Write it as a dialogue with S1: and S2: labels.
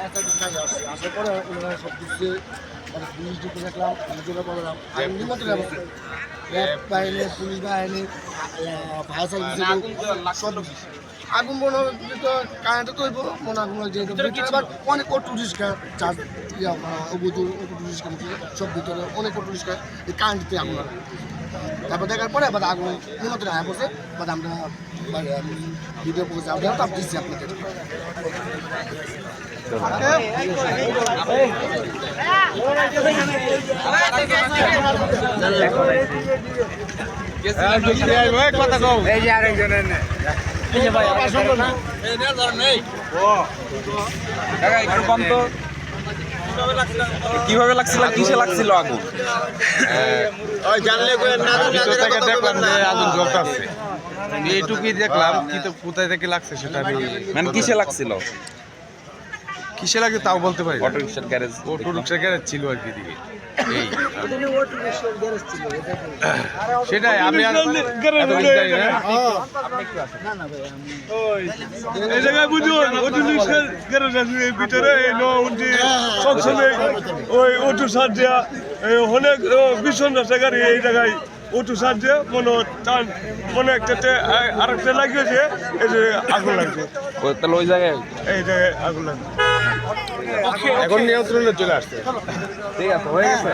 S1: আসার পরে ওনারা সব কিছু মানে পুলিশ ডিউটি দেখলাম, নিজেরা বললাম নিমন্ত্রণ ব্যবস্থা র্যাব বাহিনী, পুলিশ বাহিনী, ফায়ার সার্ভিস আগুন মনে তো কারেন্টে তো হইব মনে আগুন আবার অনেক টুরিস্ট চার্জ টুরিস্ট সব ভিতরে অনেক টুরিস্ট এই কারেন্টতে আগুন লাগে। তারপর দেখার পরে আবার আগুন নিমন্ত্রণ আয়া পড়ছে, বাট আমরা ভিডিও পড়েছি আমরা তাপ দিচ্ছি আপনাদের।
S2: কথা কও এই যে আরেকজনের কিভাবে লাগছিল, কিসে লাগছিল আগুন?
S3: দেখলাম যে আগুন জ্বলতেছে, এইটুকুই দেখলাম, কিন্তু কোথায় থেকে লাগছে সেটা আমি
S2: মানে কিসে লাগছিল?
S3: কিসে লাগছে তাও বলতে পারি।
S2: অটো রিক্সার গ্যারেজ,
S3: অটো রিক্সা গ্যারেজ ছিল আর কি দিকে। এই সেটাই আমি আর
S4: এই জায়গায় বুঝুন অটো রিক্সার গ্যারেজ আছে ভিতরে সবসময় ওই অটো সার দেওয়া অনেক ভীষণ আছে গাড়ি এই জায়গায় অটো সার দিয়ে মনে একটাতে আরেকটা লাগিয়েছে, এই যে আগুন লাগছে।
S2: তাহলে ওই জায়গায়
S4: এই জায়গায় আগুন লাগছে,
S3: এখন নিয়ন্ত্রণে চলে আসছে।
S2: ঠিক আছে, হয়ে গেছে।